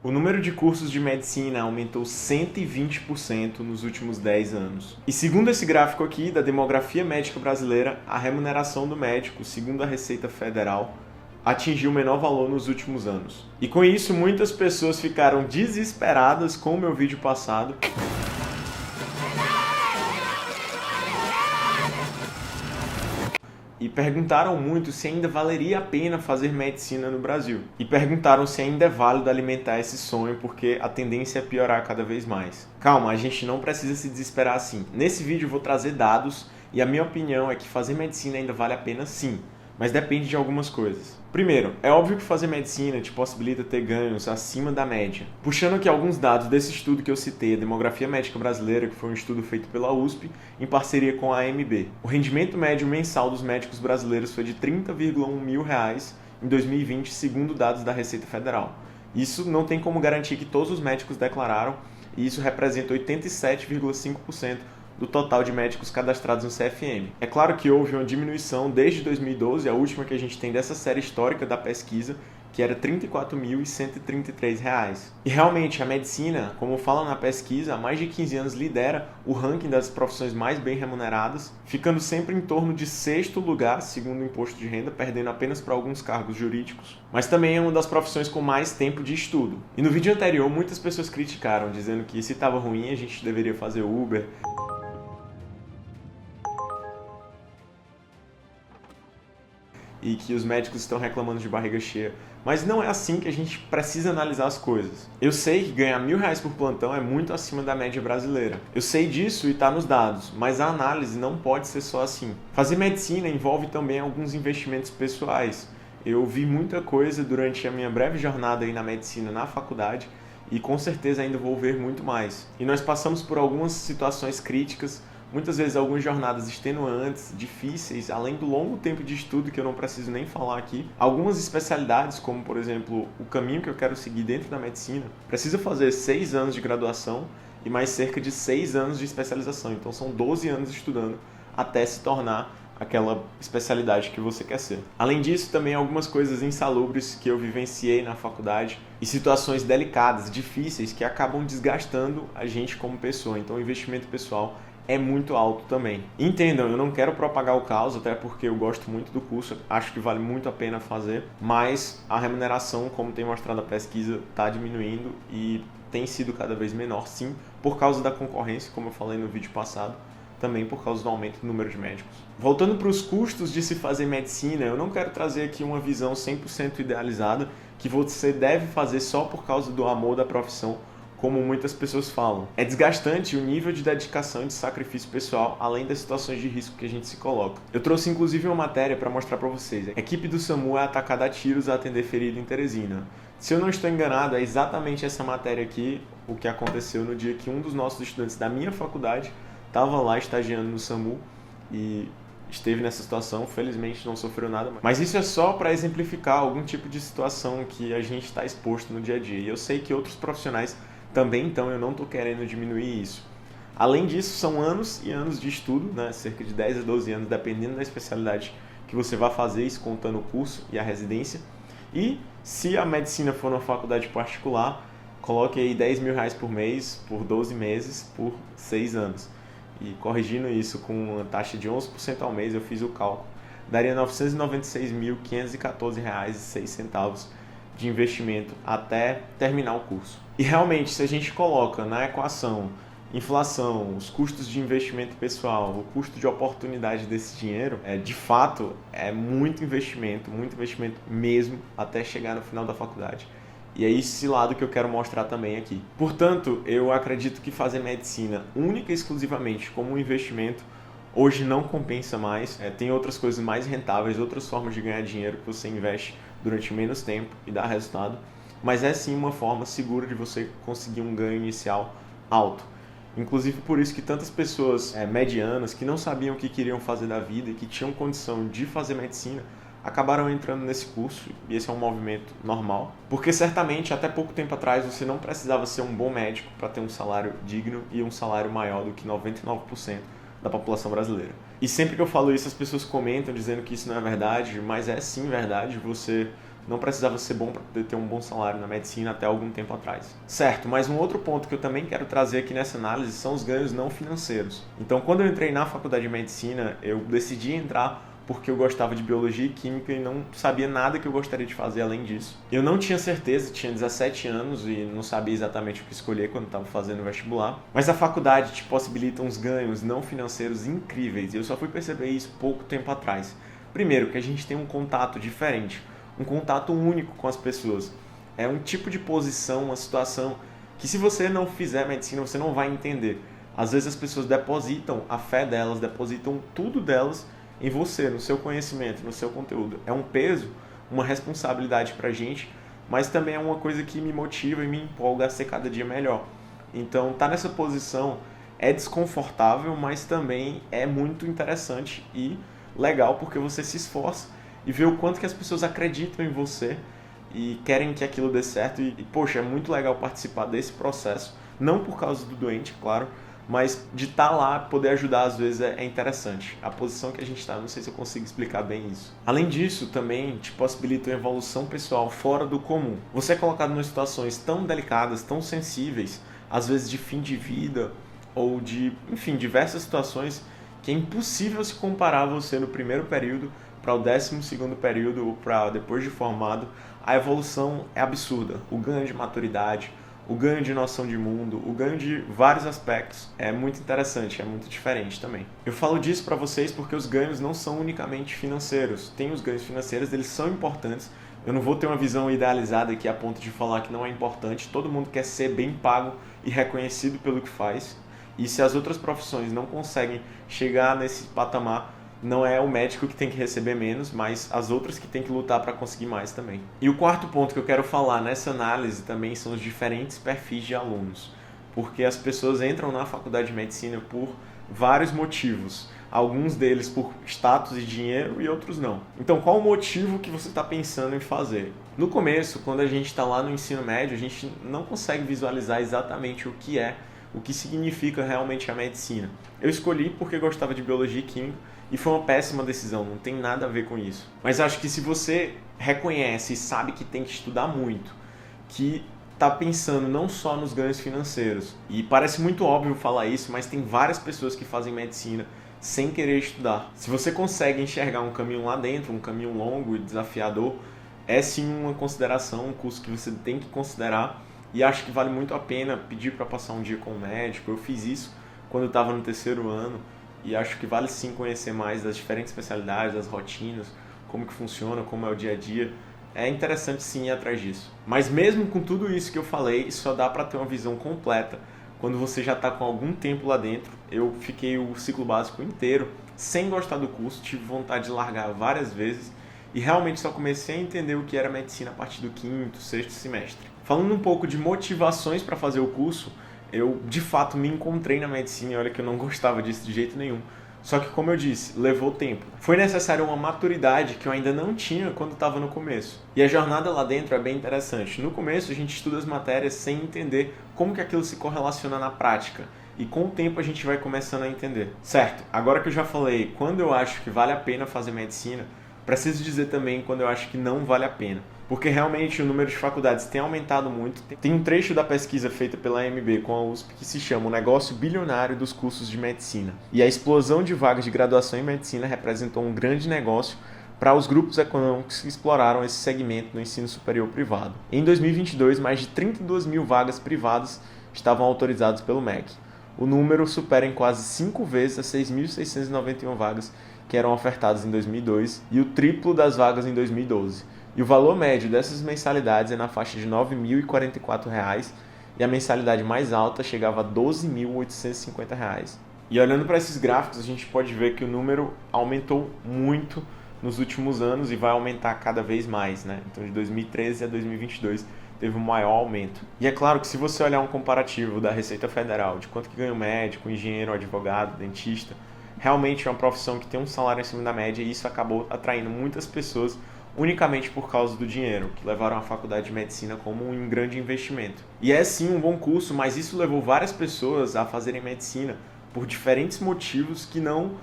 O número de cursos de medicina aumentou 120% nos últimos 10 anos. E segundo esse gráfico aqui da demografia médica brasileira, a remuneração do médico, segundo a Receita Federal, atingiu o menor valor nos últimos anos. E com isso, muitas pessoas ficaram desesperadas com o meu vídeo passado e perguntaram muito se ainda valeria a pena fazer medicina no Brasil. E perguntaram se ainda é válido alimentar esse sonho, porque a tendência é piorar cada vez mais. Calma, a gente não precisa se desesperar assim. Nesse vídeo eu vou trazer dados e a minha opinião é que fazer medicina ainda vale a pena sim, mas depende de algumas coisas. Primeiro, é óbvio que fazer medicina te possibilita ter ganhos acima da média. Puxando aqui alguns dados desse estudo que eu citei, a Demografia Médica Brasileira, que foi um estudo feito pela USP, em parceria com a AMB. O rendimento médio mensal dos médicos brasileiros foi de R$ 30,1 mil em 2020, segundo dados da Receita Federal. Isso não tem como garantir que todos os médicos declararam, e isso representa 87,5% do total de médicos cadastrados no CFM. É claro que houve uma diminuição desde 2012, a última que a gente tem dessa série histórica da pesquisa, que era R$ 34.133. E realmente a medicina, como fala na pesquisa, há mais de 15 anos lidera o ranking das profissões mais bem remuneradas, ficando sempre em torno de 6º lugar, segundo o imposto de renda, perdendo apenas para alguns cargos jurídicos. Mas também é uma das profissões com mais tempo de estudo. E no vídeo anterior, muitas pessoas criticaram, dizendo que se estava ruim, a gente deveria fazer Uber, e que os médicos estão reclamando de barriga cheia. Mas não é assim que a gente precisa analisar as coisas. Eu sei que ganhar R$ 1.000 por plantão é muito acima da média brasileira. Eu sei disso e está nos dados, mas a análise não pode ser só assim. Fazer medicina envolve também alguns investimentos pessoais. Eu vi muita coisa durante a minha breve jornada aí na medicina na faculdade e com certeza ainda vou ver muito mais. E nós passamos por algumas situações críticas, muitas vezes algumas jornadas extenuantes, difíceis, além do longo tempo de estudo que eu não preciso nem falar aqui. Algumas especialidades, como por exemplo o caminho que eu quero seguir dentro da medicina, precisa fazer 6 anos de graduação e mais cerca de 6 anos de especialização. Então são 12 anos estudando até se tornar aquela especialidade que você quer ser. Além disso, também algumas coisas insalubres que eu vivenciei na faculdade e situações delicadas, difíceis, que acabam desgastando a gente como pessoa. Então o investimento pessoal é muito alto também. Entendam, eu não quero propagar o caos, até porque eu gosto muito do curso, acho que vale muito a pena fazer, mas a remuneração, como tem mostrado a pesquisa, está diminuindo e tem sido cada vez menor, sim, por causa da concorrência, como eu falei no vídeo passado, também por causa do aumento do número de médicos. Voltando para os custos de se fazer medicina, eu não quero trazer aqui uma visão 100% idealizada que você deve fazer só por causa do amor da profissão, como muitas pessoas falam. É desgastante o nível de dedicação e de sacrifício pessoal, além das situações de risco que a gente se coloca. Eu trouxe inclusive uma matéria para mostrar para vocês. A equipe do SAMU é atacada a tiros a atender ferido em Teresina. Se eu não estou enganado, é exatamente essa matéria aqui, o que aconteceu no dia que um dos nossos estudantes da minha faculdade estava lá estagiando no SAMU e esteve nessa situação, felizmente não sofreu nada. Mas isso é só para exemplificar algum tipo de situação que a gente está exposto no dia a dia. E eu sei que outros profissionais também, então eu não estou querendo diminuir isso. Além disso, são anos e anos de estudo, né? Cerca de 10 a 12 anos, dependendo da especialidade que você vai fazer, isso contando o curso e a residência. E se a medicina for numa faculdade particular, coloque aí R$ 10.000 por mês, por 12 meses, por 6 anos. E corrigindo isso com uma taxa de 11% ao mês, eu fiz o cálculo, daria R$ 996.514,06 de investimento até terminar o curso. E realmente, se a gente coloca na equação inflação, os custos de investimento pessoal, o custo de oportunidade desse dinheiro, de fato é muito investimento mesmo até chegar no final da faculdade. E é esse lado que eu quero mostrar também aqui. Portanto, eu acredito que fazer medicina única e exclusivamente como um investimento hoje não compensa mais. Tem outras coisas mais rentáveis, outras formas de ganhar dinheiro que você investe durante menos tempo e dá resultado. Mas é sim uma forma segura de você conseguir um ganho inicial alto. Inclusive por isso que tantas pessoas medianas que não sabiam o que queriam fazer da vida e que tinham condição de fazer medicina acabaram entrando nesse curso, e esse é um movimento normal, porque certamente até pouco tempo atrás você não precisava ser um bom médico para ter um salário digno e um salário maior do que 99% da população brasileira. E sempre que eu falo isso, as pessoas comentam dizendo que isso não é verdade, mas é sim verdade. Você não precisava ser bom para poder ter um bom salário na medicina até algum tempo atrás. Certo, mas um outro ponto que eu também quero trazer aqui nessa análise são os ganhos não financeiros. Então, quando eu entrei na faculdade de medicina, eu decidi entrar porque eu gostava de biologia e química e não sabia nada que eu gostaria de fazer além disso. Eu não tinha certeza, tinha 17 anos e não sabia exatamente o que escolher quando estava fazendo o vestibular, mas a faculdade te possibilita uns ganhos não financeiros incríveis e eu só fui perceber isso pouco tempo atrás. Primeiro, que a gente tem um contato diferente, um contato único com as pessoas. É um tipo de posição, uma situação que se você não fizer medicina, você não vai entender. Às vezes as pessoas depositam a fé delas, depositam tudo delas em você, no seu conhecimento, no seu conteúdo. É um peso, uma responsabilidade pra gente, mas também é uma coisa que me motiva e me empolga a ser cada dia melhor. Então, tá nessa posição é desconfortável, mas também é muito interessante e legal porque você se esforça e vê o quanto que as pessoas acreditam em você e querem que aquilo dê certo e poxa, é muito legal participar desse processo, não por causa do doente, claro, mas de estar lá, poder ajudar às vezes é interessante. A posição que a gente está, não sei se eu consigo explicar bem isso. Além disso, também te possibilita uma evolução pessoal fora do comum. Você é colocado em situações tão delicadas, tão sensíveis, às vezes de fim de vida ou de, enfim, diversas situações que é impossível se comparar você no primeiro período para o 12º período ou para depois de formado. A evolução é absurda. O ganho de maturidade, o ganho de noção de mundo, o ganho de vários aspectos é muito interessante, é muito diferente também. Eu falo disso para vocês porque os ganhos não são unicamente financeiros. Tem os ganhos financeiros, eles são importantes. Eu não vou ter uma visão idealizada aqui a ponto de falar que não é importante. Todo mundo quer ser bem pago e reconhecido pelo que faz. E se as outras profissões não conseguem chegar nesse patamar, não é o médico que tem que receber menos, mas as outras que tem que lutar para conseguir mais também. E o quarto ponto que eu quero falar nessa análise também são os diferentes perfis de alunos, porque as pessoas entram na faculdade de medicina por vários motivos, alguns deles por status e dinheiro e outros não. Então, qual o motivo que você está pensando em fazer? No começo, quando a gente está lá no ensino médio, a gente não consegue visualizar exatamente o que significa realmente a medicina. Eu escolhi porque gostava de biologia e química, e foi uma péssima decisão, não tem nada a ver com isso. Mas acho que se você reconhece e sabe que tem que estudar muito, que está pensando não só nos ganhos financeiros, e parece muito óbvio falar isso, mas tem várias pessoas que fazem medicina sem querer estudar. Se você consegue enxergar um caminho lá dentro, um caminho longo e desafiador, é sim uma consideração, um curso que você tem que considerar, e acho que vale muito a pena pedir para passar um dia com o médico. Eu fiz isso quando eu estava no 3º ano, e acho que vale sim conhecer mais das diferentes especialidades, das rotinas, como que funciona, como é o dia a dia. É interessante sim ir atrás disso. Mas mesmo com tudo isso que eu falei, só dá para ter uma visão completa quando você já está com algum tempo lá dentro. Eu fiquei o ciclo básico inteiro sem gostar do curso, tive vontade de largar várias vezes e realmente só comecei a entender o que era medicina a partir do 5º, 6º semestre. Falando um pouco de motivações para fazer o curso, eu de fato me encontrei na medicina e olha que eu não gostava disso de jeito nenhum. Só que, como eu disse, levou tempo. Foi necessária uma maturidade que eu ainda não tinha quando estava no começo. E a jornada lá dentro é bem interessante. No começo a gente estuda as matérias sem entender como que aquilo se correlaciona na prática. E com o tempo a gente vai começando a entender. Certo, agora que eu já falei quando eu acho que vale a pena fazer medicina, preciso dizer também quando eu acho que não vale a pena. Porque realmente o número de faculdades tem aumentado muito. Tem um trecho da pesquisa feita pela AMB com a USP que se chama O Negócio Bilionário dos Cursos de Medicina. E a explosão de vagas de graduação em medicina representou um grande negócio para os grupos econômicos que exploraram esse segmento no ensino superior privado. Em 2022, mais de 32 mil vagas privadas estavam autorizadas pelo MEC. O número supera em quase 5 vezes as 6.691 vagas que eram ofertadas em 2002 e o triplo das vagas em 2012. E o valor médio dessas mensalidades é na faixa de R$ 9.044 e a mensalidade mais alta chegava a R$ 12.850. E olhando para esses gráficos, a gente pode ver que o número aumentou muito nos últimos anos e vai aumentar cada vez mais, né? Então, de 2013 a 2022 teve um maior aumento. E é claro que se você olhar um comparativo da Receita Federal, de quanto que ganha o médico, o engenheiro, o advogado, o dentista, realmente é uma profissão que tem um salário acima da média e isso acabou atraindo muitas pessoas unicamente por causa do dinheiro, que levaram a faculdade de medicina como um grande investimento. E é sim um bom curso, mas isso levou várias pessoas a fazerem medicina por diferentes motivos que não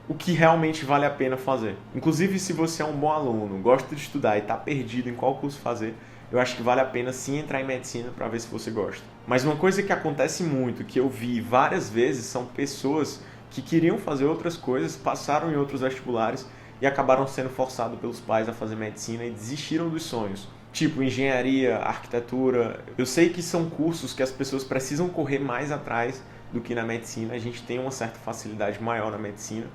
o que realmente vale a pena fazer. Inclusive, se você é um bom aluno, gosta de estudar e está perdido em qual curso fazer, eu acho que vale a pena sim entrar em medicina para ver se você gosta. Mas uma coisa que acontece muito, que eu vi várias vezes, são pessoas que queriam fazer outras coisas, passaram em outros vestibulares e acabaram sendo forçados pelos pais a fazer medicina e desistiram dos sonhos. Tipo, engenharia, arquitetura. Eu sei que são cursos que as pessoas precisam correr mais atrás do que na medicina. A gente tem uma certa facilidade maior na medicina,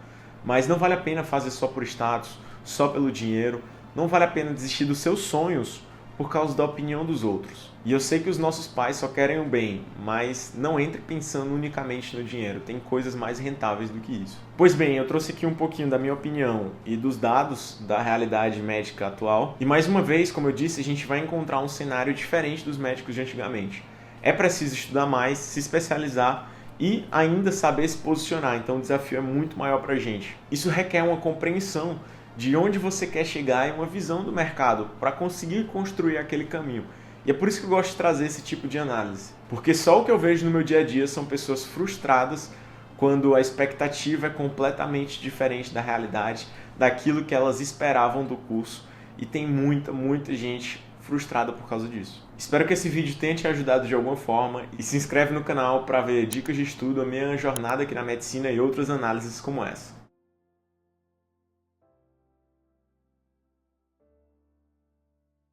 mas não vale a pena fazer só por status, só pelo dinheiro. Não vale a pena desistir dos seus sonhos por causa da opinião dos outros. E eu sei que os nossos pais só querem o bem, mas não entre pensando unicamente no dinheiro, tem coisas mais rentáveis do que isso. Pois bem, eu trouxe aqui um pouquinho da minha opinião e dos dados da realidade médica atual. E mais uma vez, como eu disse, a gente vai encontrar um cenário diferente dos médicos de antigamente. É preciso estudar mais, se especializar e ainda saber se posicionar, então o desafio é muito maior para a gente. Isso requer uma compreensão de onde você quer chegar e uma visão do mercado para conseguir construir aquele caminho. E é por isso que eu gosto de trazer esse tipo de análise. Porque só o que eu vejo no meu dia a dia são pessoas frustradas quando a expectativa é completamente diferente da realidade, daquilo que elas esperavam do curso. E tem muita gente frustrada por causa disso. Espero que esse vídeo tenha te ajudado de alguma forma e se inscreve no canal para ver dicas de estudo, a minha jornada aqui na medicina e outras análises como essa.